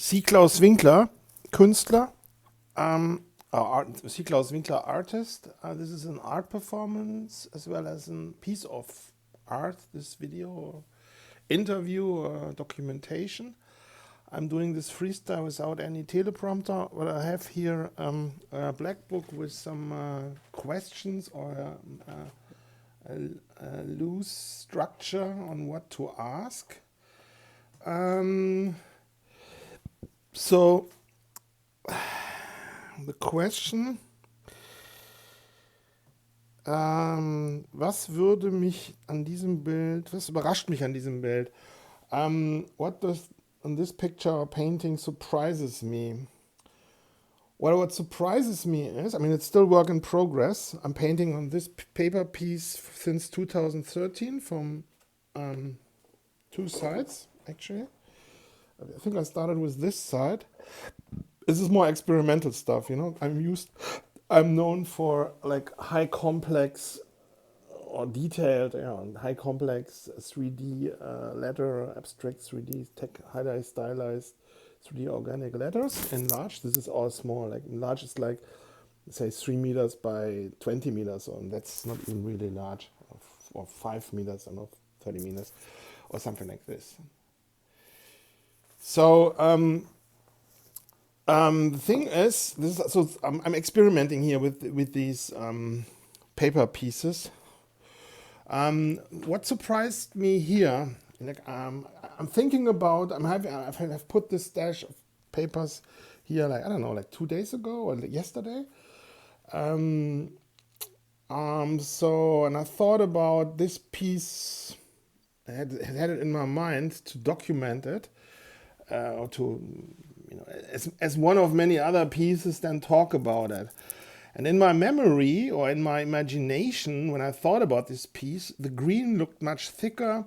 SEAK Claus Winkler, Künstler, SEAK Claus Winkler, artist. This is an art performance as well as a piece of art, this video, interview, or documentation. I'm doing this freestyle without any teleprompter. What I have here, a black book with some questions or a loose structure on what to ask. So the question, was würde mich an diesem Bild, was überrascht mich an diesem Bild? What does in this picture or painting surprises me? Well, what surprises me is, I mean, it's still work in progress. I'm painting on this paper piece since 2013 from two sides, actually. I think I started with this side. This is more experimental stuff, you know. I'm known for like high complex or detailed, high complex 3D letter, abstract 3D, highly stylized 3D organic letters in large. This is all small. Like large is like, say, 3 meters by 20 meters, and that's not even really large, or 5 meters, or not 30 meters, or something like this. So the thing is, I'm experimenting here with these paper pieces. What surprised me here, like, I'm thinking about, I've put this stash of papers here, like, I don't know, like 2 days ago or yesterday. And I thought about this piece, I had it in my mind to document it, or to, as one of many other pieces, then talk about it. And in my memory or in my imagination, when I thought about this piece, the green looked much thicker,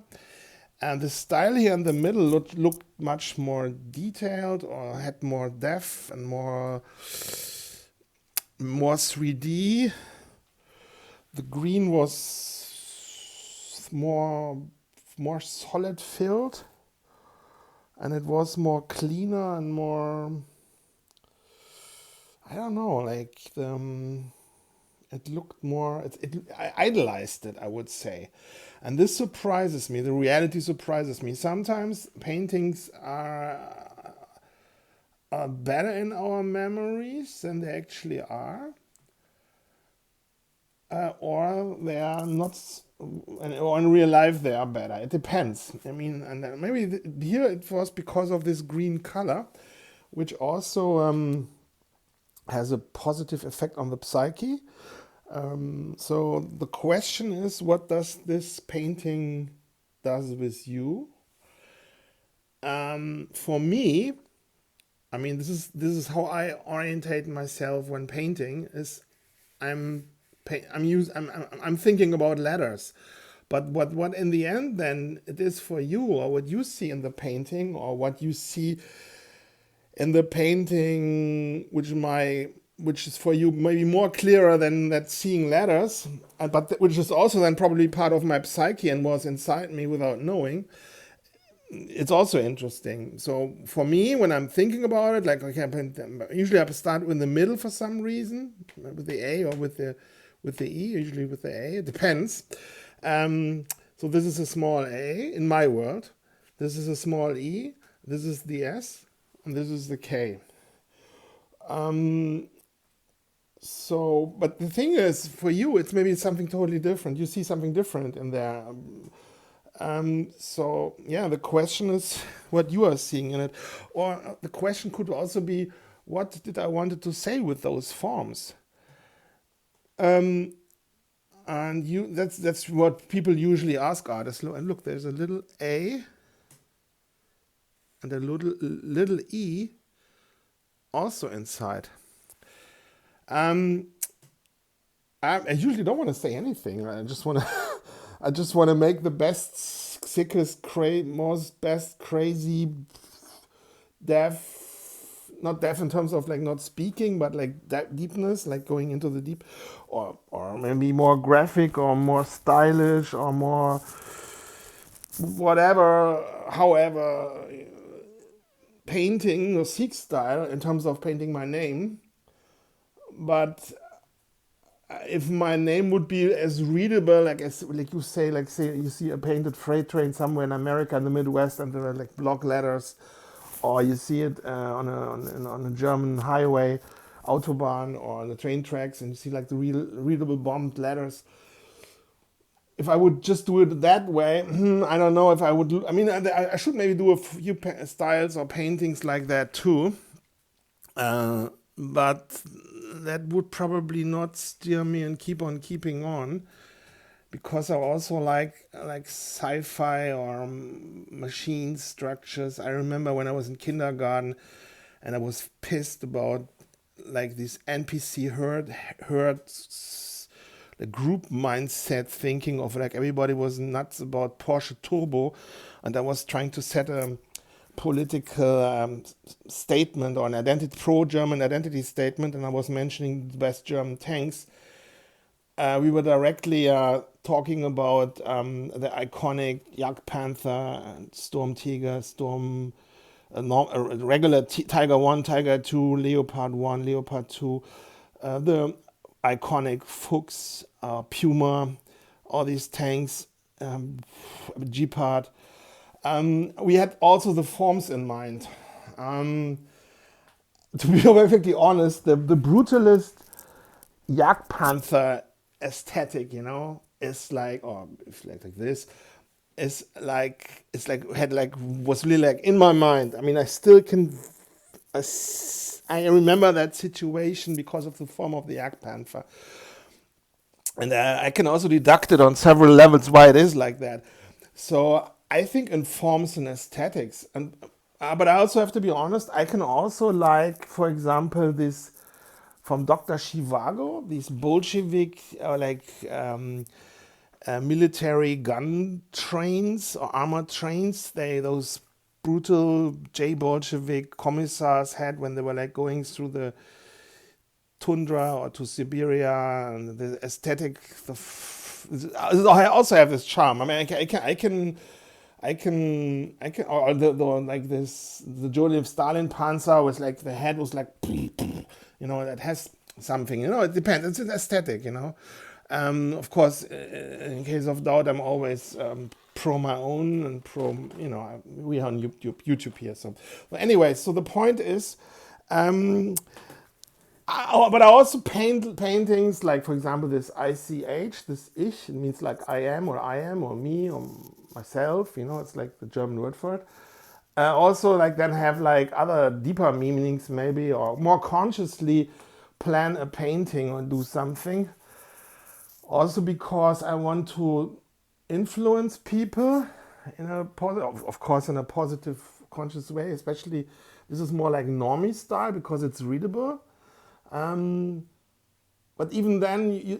and the style here in the middle looked much more detailed, or had more depth and more 3D. The green was more solid filled, and it was more cleaner and more, I don't know, like it looked more, I idolized it, I would say. And this surprises me. The reality surprises me. Sometimes paintings are better in our memories than they actually are. Or they are not, or in real life they are better. It depends. I mean, and maybe here it was because of this green color, which also has a positive effect on the psyche. So the question is, what does this painting does with you? For me, I mean, this is how I orientate myself when painting. Is I'm thinking about letters, but what in the end then it is for you, or what you see in the painting, or what you see in the painting, which is for you maybe more clearer than that seeing letters, but which is also then probably part of my psyche and was inside me without knowing. It's also interesting. So for me, when I'm thinking about it, like, okay, usually I start in the middle for some reason, with the A or with the E, usually with the A. It depends. So this is a small A in my world. This is a small E. This is the S, and this is the K. So, but the thing is, for you, it's maybe something totally different. You see something different in there. So yeah, the question is what you are seeing in it, or the question could also be, what did I wanted to say with those forms? And that's what people usually ask artists. And look, there's a little A and a little E also inside. I usually don't want to say anything. I just want to I just want to make the best, sickest, best crazy, deaf, not deaf in terms of like not speaking, but like deepness, like going into the deep, or maybe more graphic, or more stylish, or more whatever, however painting the SEAK style in terms of painting my name, but if my name would be as readable, like you say, like say you see a painted freight train somewhere in America in the Midwest, and there are like block letters, or you see it on a German highway, autobahn, or on the train tracks, and you see like the readable bombed letters. If I would just do it that way, I don't know if I would. I mean, I should maybe do a few styles or paintings like that too. But that would probably not steer me and keep on keeping on, because I also like sci-fi or machine structures. I remember when I was in kindergarten and I was pissed about like this NPC herd the group mindset thinking of like everybody was nuts about Porsche Turbo, and I was trying to set a political statement or an identity pro-German identity statement, and I was mentioning the best German tanks. We were directly talking about the iconic Jagdpanther, Sturmtiger, regular Tiger 1, Tiger 2, Leopard 1, Leopard 2, the iconic Fuchs, Puma, all these tanks, Gepard. We had also the forms in mind. To be perfectly honest, the brutalist Jagdpanther aesthetic, is like, or if like this, is like, it's like, was really like in my mind. I mean, I still can, I remember that situation because of the form of the Jagdpanther. And I can also deduct it on several levels why it is like that. So I think in forms and aesthetics, and but I also have to be honest. I can also like, for example, this from Dr. Zhivago, these Bolshevik military gun trains or armored trains. Those brutal Bolshevik commissars had when they were like going through the tundra or to Siberia, and the aesthetic. I also have this charm. I mean, or like this, the Joseph Stalin Panzer was like, the head was like, that has something, it depends. It's an aesthetic, Of course, in case of doubt, I'm always pro my own and pro, we are on YouTube here. So, but anyway, so the point is, but I also paint paintings like, for example, this ICH, this Ich, it means like I am or me or myself, it's like the German word for it. Also, like then have like other deeper meanings maybe, or more consciously plan a painting or do something. Also because I want to influence people in a positive, of course, in a positive, conscious way. Especially, this is more like normie style because it's readable. But even then,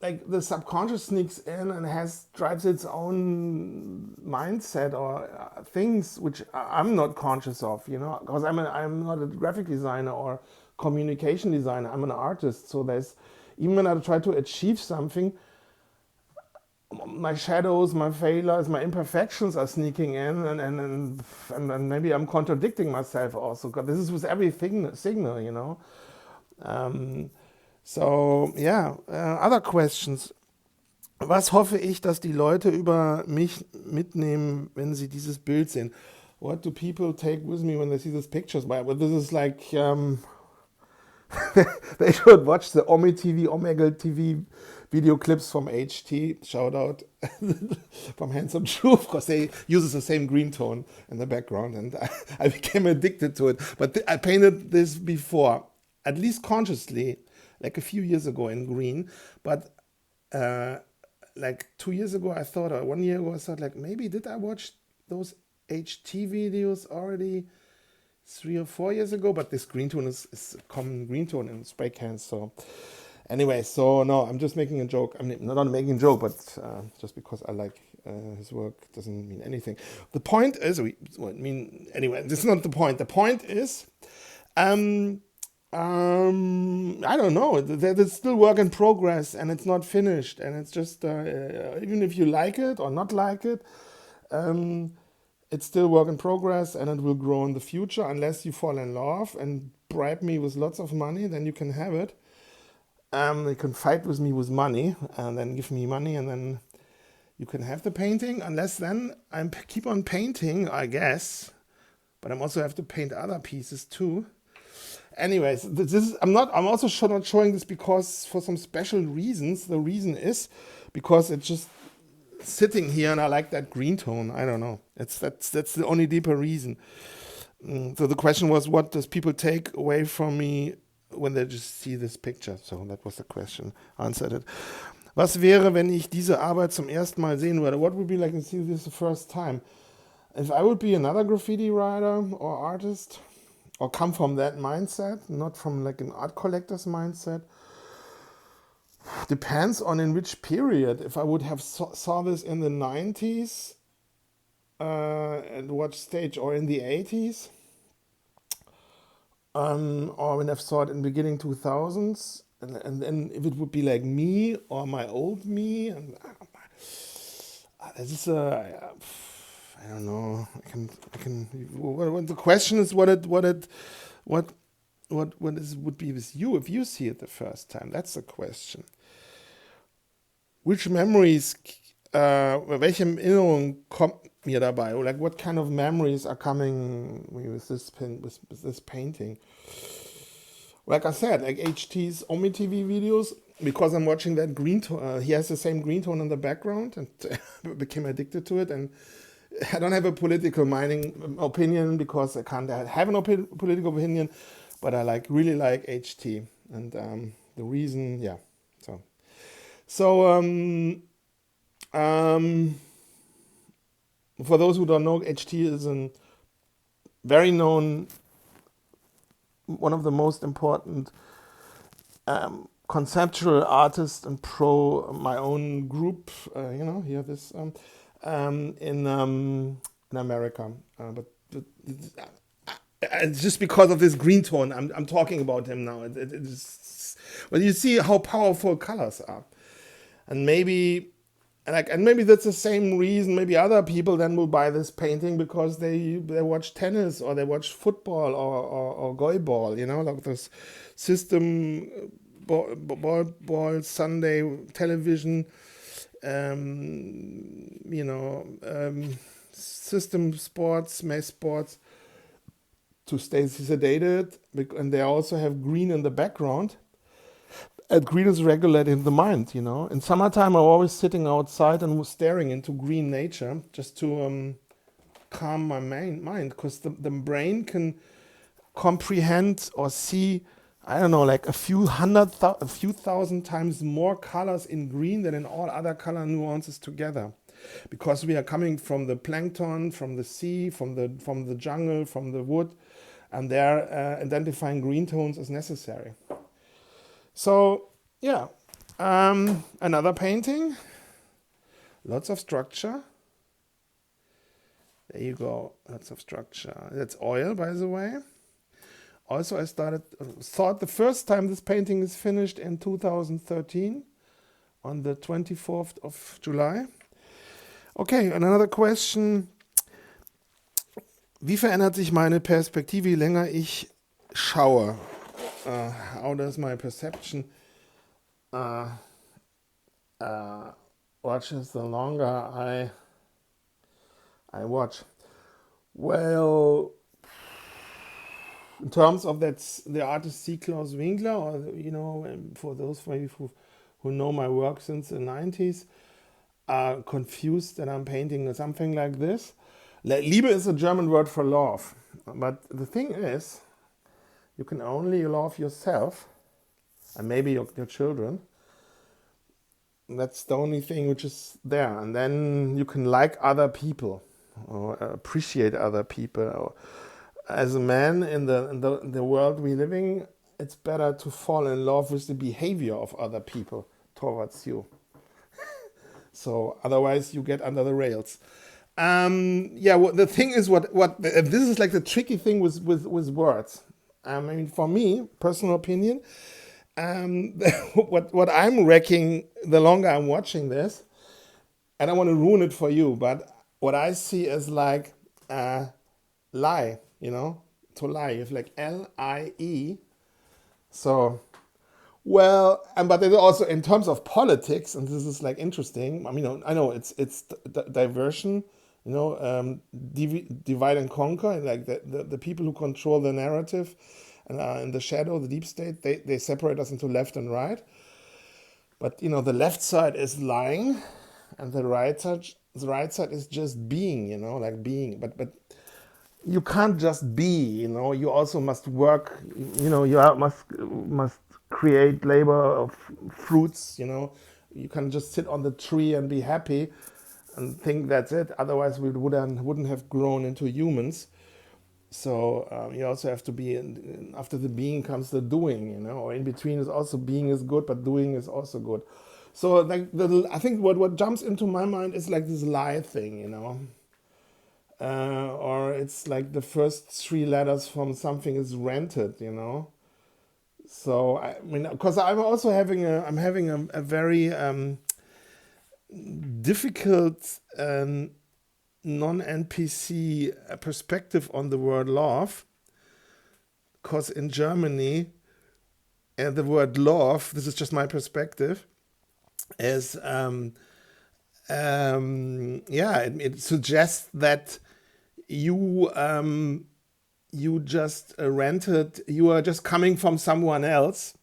like the subconscious sneaks in and drives its own mindset or things which I'm not conscious of, because I'm not a graphic designer or communication designer. I'm an artist, so there's, even when I try to achieve something, my shadows, my failures, my imperfections are sneaking in, and maybe I'm contradicting myself also. Because this is with everything signal, So, ja, other questions. Was hoffe ich, dass die Leute über mich mitnehmen, wenn sie dieses Bild sehen? What do people take with me when they see these pictures? Well, this is like, they should watch the Omegle TV video clips from HT, shout out, from Handsome Truth, because they use the same green tone in the background, and I became addicted to it. But I painted this before, at least consciously, like a few years ago in green, but like 2 years ago I thought, or 1 year ago I thought, like, maybe did I watch those HT videos already 3 or 4 years ago? But this green tone is a common green tone in spray cans. So anyway, so no, I'm just making a joke. I mean, not making a joke, but just because I like his work doesn't mean anything. The point is, anyway, this is not the point. The point is, I don't know. It's still work in progress, and it's not finished. And it's just, even if you like it or not like it, it's still work in progress and it will grow in the future unless you fall in love and bribe me with lots of money, then you can have it. You can fight with me with money and then give me money and then you can have the painting. Unless then I keep on painting, I guess. But I also have to paint other pieces too. Anyways, I'm also not showing this because for some special reasons. The reason is because it's just sitting here and I like that green tone. I don't know. That's the only deeper reason. So the question was, what does people take away from me when they just see this picture? So that was the question. Answered it. Was wäre, wenn ich diese Arbeit zum ersten Mal sehen würde? What would be like to see this the first time? If I would be another graffiti writer or artist, or come from that mindset, not from like an art collector's mindset, depends on in which period. If I would have saw this in the 90s, at what stage, or in the 80s, or when I saw it in the beginning 2000s, and then if it would be like me or my old me, and this is I don't know. I can. What the question is, what would be with you if you see it the first time? That's the question. Which memories, welche Erinnerung kommt mir dabei? Or like what kind of memories are coming with this painting? Like I said, like HT's Omi TV videos, because I'm watching that green tone. He has the same green tone in the background, and became addicted to it. And I don't have a political opinion because I can't have an political opinion, but I really like HT, and the reason, yeah. So for those who don't know, HT is a very known, one of the most important conceptual artists and my own group. Here this. In America, but it's just because of this green tone. I'm talking about him now. Well, you see how powerful colors are, and maybe that's the same reason. Maybe other people then will buy this painting because they watch tennis or they watch football or goalball. Like this system ball Sunday television. System sports, mass sports, to stay sedated, and they also have green in the background. And green is regulating the mind, In summertime, I'm always sitting outside and staring into green nature just to calm my mind, because the brain can comprehend or see, I don't know, like a few thousand times more colors in green than in all other color nuances together, because we are coming from the plankton, from the sea, from the jungle, from the wood, and they're identifying green tones as necessary. So yeah, another painting, lots of structure. There you go, lots of structure. That's oil, by the way. Also, I thought the first time this painting is finished in 2013, on the 24th of July. Okay, and another question. Wie verändert sich meine Perspektive, je länger ich schaue? How does my perception watches the longer I watch? Well, in terms of the artist SEAK Claus Winkler, or for those who know my work since the 90s, are confused that I'm painting something like this. Liebe is a German word for love, but the thing is, you can only love yourself and maybe your children. That's the only thing which is there, and then you can like other people or appreciate other people. Or, as a man in the world we living, it's better to fall in love with the behavior of other people towards you. So otherwise you get under the rails. The thing is, this is like the tricky thing with words. For me, personal opinion, what I'm wrecking the longer I'm watching this, I don't want to ruin it for you, but what I see is like lie, you know, to lie. You have like L-I-E. So, well, and but then also in terms of politics, and this is like interesting. I mean, I know it's diversion, you know, divide and conquer. Like the people who control the narrative and are in the shadow, the deep state, they separate us into left and right. But you know, the left side is lying, and the right side is just being. You know, like being. But you can't just be, you know, you also must work, you know, must create labor of fruits, you know. You can just sit on the tree and be happy and think that's it, otherwise we wouldn't have grown into humans. So you also have to be after the being comes the doing, you know, or in between is also being is good but doing is also good. So like I think what jumps into my mind is like this lie thing, you know, or it's like the first three letters from something is rented, you know. So I mean, because I'm having a very difficult non-NPC perspective on the word love, because in Germany, the word love, this is just my perspective, is yeah, it suggests that you you just rented, you are just coming from someone else,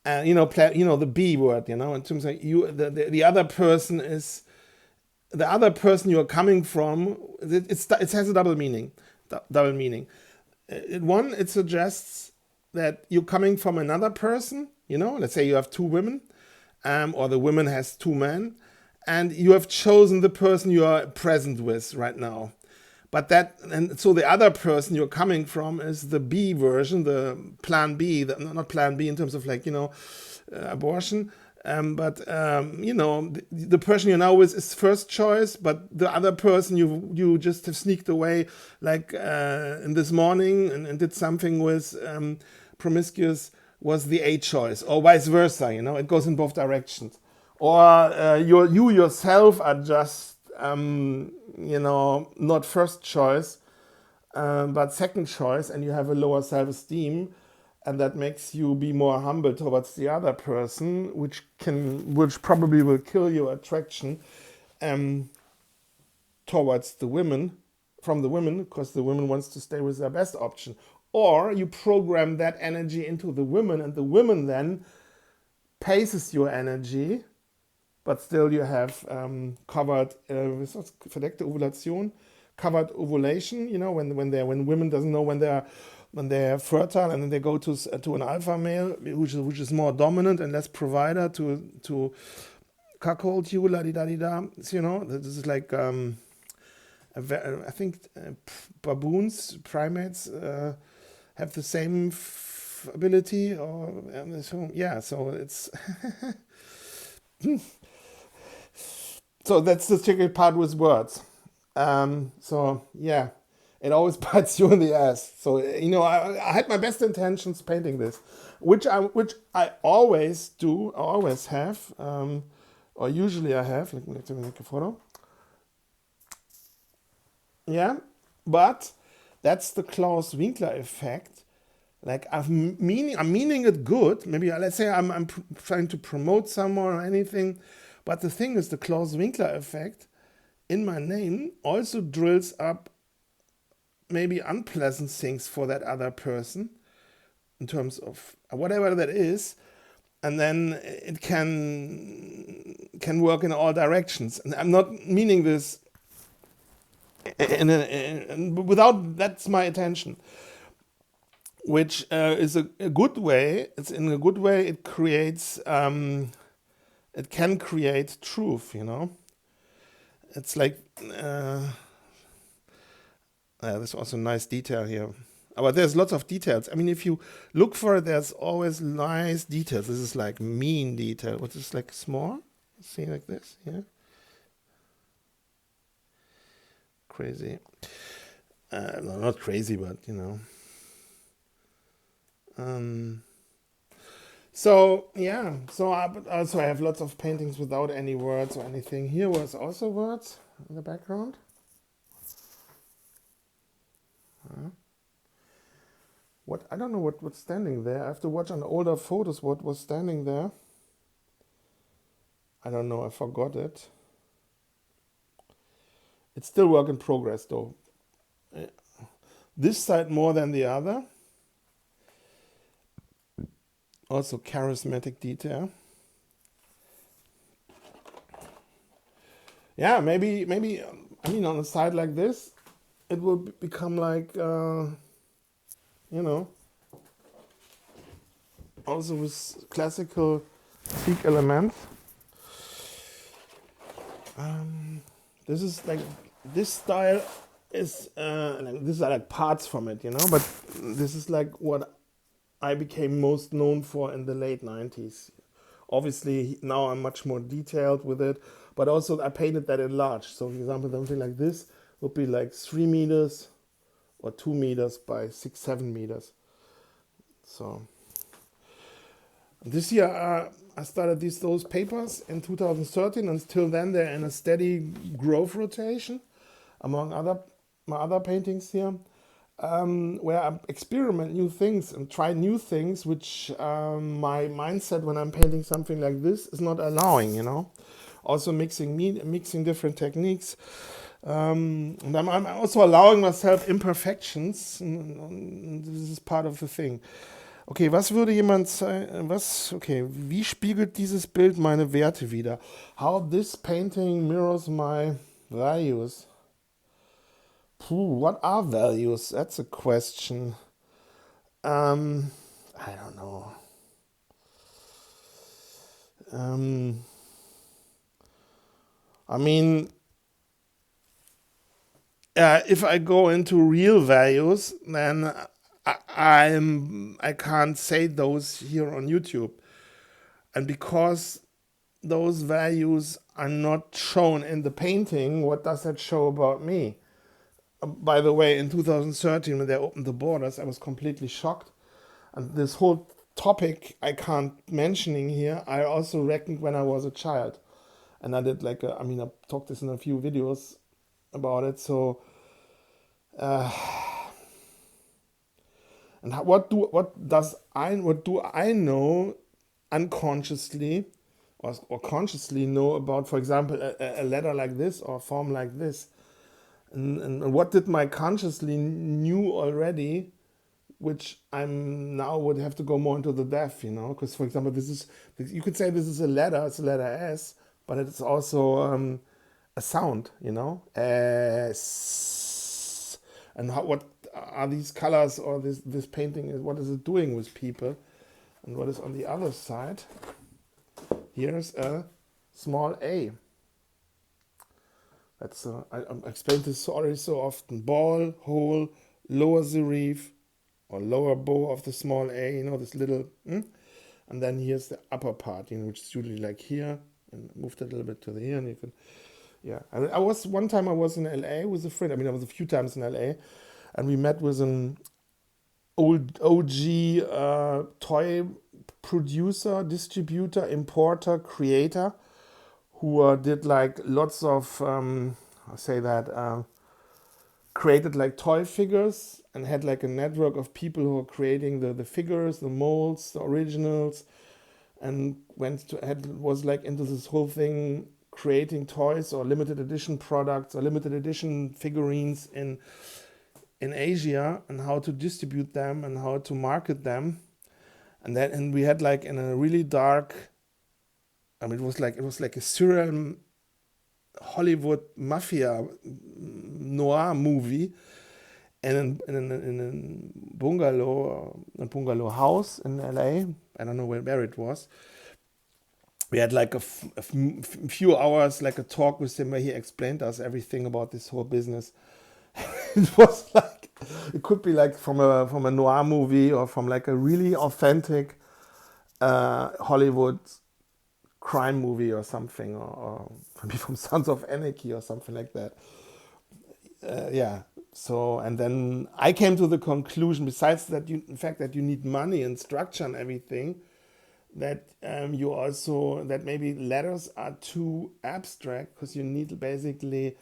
and you know, you know the B word, you know, in terms of you, the other person is the other person you are coming from. It has a double meaning, double meaning. One, it suggests that you're coming from another person. You know, let's say you have two women, or the woman has two men, and you have chosen the person you are present with right now. But that, and so the other person you're coming from is the B version, the plan B, not plan B in terms of like, you know, abortion. But you know, the person you're now with is first choice, but the other person you just have sneaked away, like in this morning, and did something with promiscuous, was the A choice, or vice versa. You know, it goes in both directions. Or you yourself are just you know, not first choice, but second choice, and you have a lower self-esteem, and that makes you be more humble towards the other person, which probably will kill your attraction um, towards the women, from the women, because the woman wants to stay with their best option. Or you program that energy into the women, and the women then paces your energy, but still you have covered verdeckte Ovulation, covered ovulation. You know, when women doesn't know when they're fertile, and then they go to an alpha male which is more dominant and less provider to cuckold you, la di da di da. So, you know, this is like I think baboons, primates have the same ability, or so yeah. So it's so that's the tricky part with words. So yeah, it always bites you in the ass. So you know, I had my best intentions painting this, which I always do, I always have, or usually I have. Let me take a photo. Yeah, but that's the Klaus Winkler effect. Like I'm meaning it good. Maybe let's say I'm trying to promote someone or anything, but the thing is, the Klaus Winkler effect in my name also drills up maybe unpleasant things for that other person in terms of whatever that is, and then it can work in all directions. And I'm not meaning this without that's my attention, which is a good way. It's in a good way. It creates. It can create truth. You know. It's like there's also a nice detail here. But there's lots of details. I mean, if you look for it, there's always nice details. This is like mean detail, which is like small. See, like this, yeah. Crazy. No, not crazy, but you know. So yeah. But also I have lots of paintings without any words or anything. Here was also words in the background. What, I don't know what's standing there. I have to watch on older photos what was standing there. I don't know, I forgot it. It's still work in progress though. This side more than the other. Also charismatic detail. Yeah, maybe I mean on a side like this, it will become like you know, also with classical SEAK elements. This is like, this style is like, these are like parts from it, you know, but this is like what I became most known for in the late 90s. Obviously now I'm much more detailed with it, but also I painted that in large. So for example, something like this would be like 3 meters or 2 meters by 6-7 meters. So this year I started those papers in 2013, and until then they're in a steady growth rotation among my other paintings here, where I experiment new things and try new things which my mindset when I'm painting something like this is not allowing, you know. Also mixing different techniques. And I'm also allowing myself imperfections. And this is part of the thing. Okay, was würde jemand sagen, wie spiegelt dieses Bild meine Werte wider? How this painting mirrors my values. What are values? That's a question. I don't know. I mean, if I go into real values, then I can't say those here on YouTube. And because those values are not shown in the painting, what does that show about me? By the way, in 2013, when they opened the borders, I was completely shocked. And this whole topic I can't mentioning here, I also reckoned when I was a child. And I did like, I talked this in a few videos about it. So, and what do I know unconsciously or consciously know about, for example, a letter like this or a form like this? And what did my consciously knew already, which I'm now would have to go more into the depth, you know? Because, for example, you could say this is a letter, it's a letter S, but it's also a sound, you know? S. And what are these colors or this painting, what is it doing with people? And what is on the other side? Here's a small a. That's I explained this already so often. Ball, hole, lower serif, or lower bow of the small a, you know, this little, and then here's the upper part, you know, which is usually like here, and moved it a little bit to the here, and you can, yeah. One time I was in LA with a friend, I was a few times in LA, and we met with an old OG toy producer, distributor, importer, creator, who did like lots of, created like toy figures and had like a network of people who were creating the figures, the molds, the originals, and was like into this whole thing, creating toys or limited edition products or limited edition figurines in Asia, and how to distribute them and how to market them. And we had like in a really dark, it was like a surreal Hollywood mafia noir movie, and in a bungalow house in LA. I don't know where it was. We had like a few hours, like a talk with him where he explained us everything about this whole business. It was like, it could be like from a noir movie or from like a really authentic Hollywood crime movie or something, or maybe from Sons of Anarchy or something like that. Yeah. So, and then I came to the conclusion, besides that, in fact, that you need money and structure and everything, that that maybe letters are too abstract, because you need basically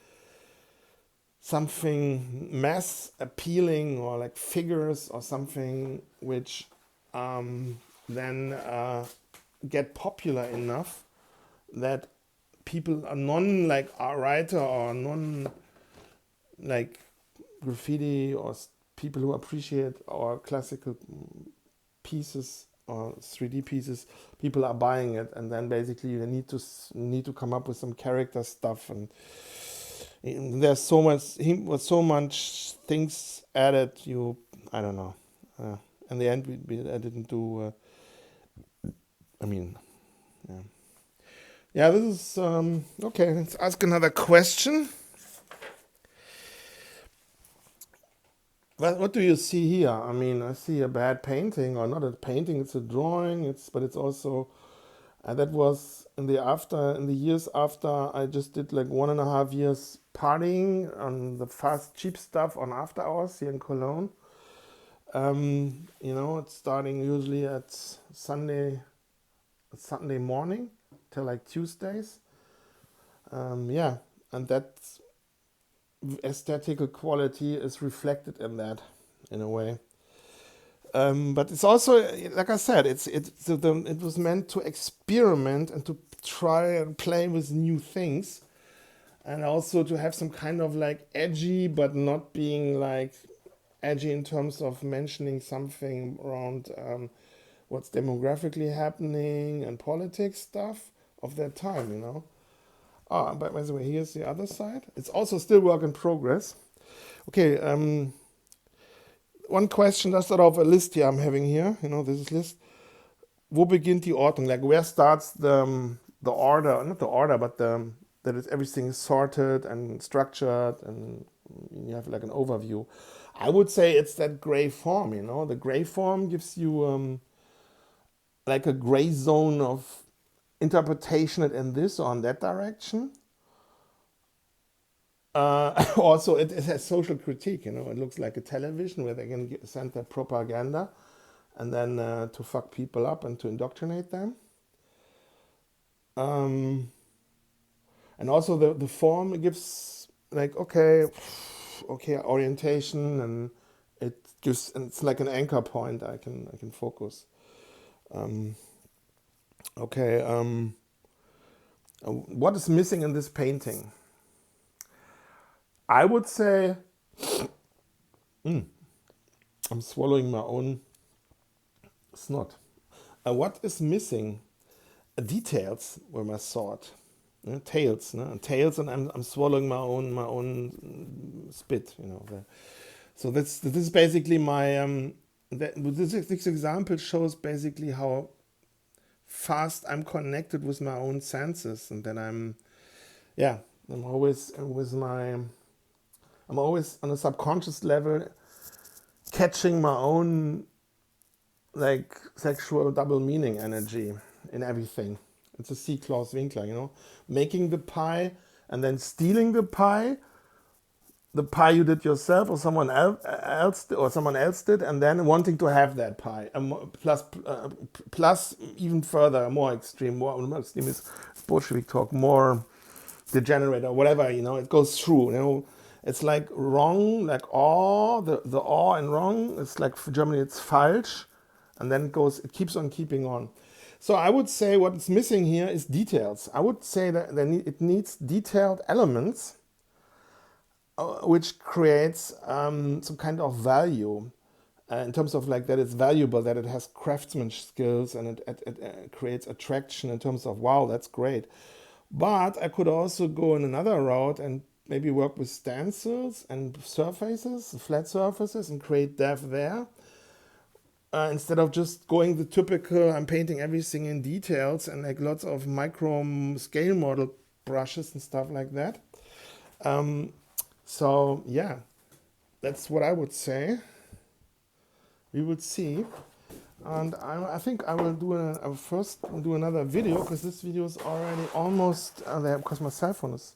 something mass appealing or like figures or something which then get popular enough that people are non like a writer or non like graffiti or people who appreciate our classical pieces or 3D pieces, people are buying it, and then basically you need to come up with some character stuff, and there's so much things added. I don't know. In the end, I didn't do. I mean, yeah. Yeah, this is okay. Let's ask another question. What do you see here? I mean, I see a bad painting, or not a painting. It's a drawing. But it's also that was in the years after I just did like 1.5 years partying on the fast cheap stuff on after hours here in Cologne. It's starting usually at Sunday morning till like Tuesdays. Yeah, and that aesthetical quality is reflected in that, in a way. But it's also, like I said, it was meant to experiment and to try and play with new things, and also to have some kind of like edgy, but not being like edgy in terms of mentioning something around what's demographically happening and politics stuff of that time. Ah, but by the way, here's the other side. It's also still work in progress. Okay, one question, that's sort of a list here I'm having here. This is list. Wo beginnt die Ordnung? Like, where starts the order? Not the order, but everything is sorted and structured, and you have like an overview. I would say it's that gray form. The gray form gives you like a gray zone of interpretation in this or in that direction. Also, it has social critique. It looks like a television where they can send their propaganda, and then to fuck people up and to indoctrinate them. And also the form gives like okay orientation, and it's like an anchor point. I can focus. Okay. What is missing in this painting? I would say I'm swallowing my own snot. What is missing? Details were my thought. Tails, tails, and I'm swallowing my own spit. So this is basically my this example shows basically how fast I'm connected with my own senses, and then I'm always I'm always on a subconscious level catching my own like sexual double meaning energy in everything. It's a SEAK Claus Winkler, making the pie and then stealing the pie you did yourself or someone else did, and then wanting to have that pie. Plus even further, more extreme is Bolshevik talk, more degenerate or whatever. It goes through. It's like wrong, like awe, the awe and wrong. It's like for Germany, it's falsch, and then it keeps on keeping on. So I would say what's missing here is details. I would say that it needs detailed elements, which creates some kind of value in terms of like that it's valuable, that it has craftsmanship skills, and it creates attraction in terms of wow, that's great. But I could also go in another route and maybe work with stencils and surfaces, flat surfaces, and create depth there. Instead of just going the typical, I'm painting everything in details and like lots of micro scale model brushes and stuff like that. So yeah, that's what I would say. We would see. And I think I will first do another video, because this video is already almost there, because my cell phone is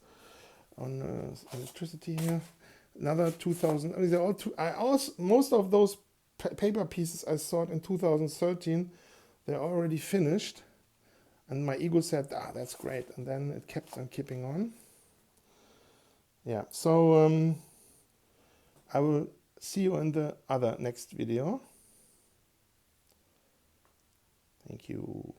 on electricity here. Another 2000. I mean, most of those paper pieces I saw in 2013, they're already finished, and my ego said, that's great, and then it kept on keeping on. Yeah. So I will see you in the other next video. Thank you.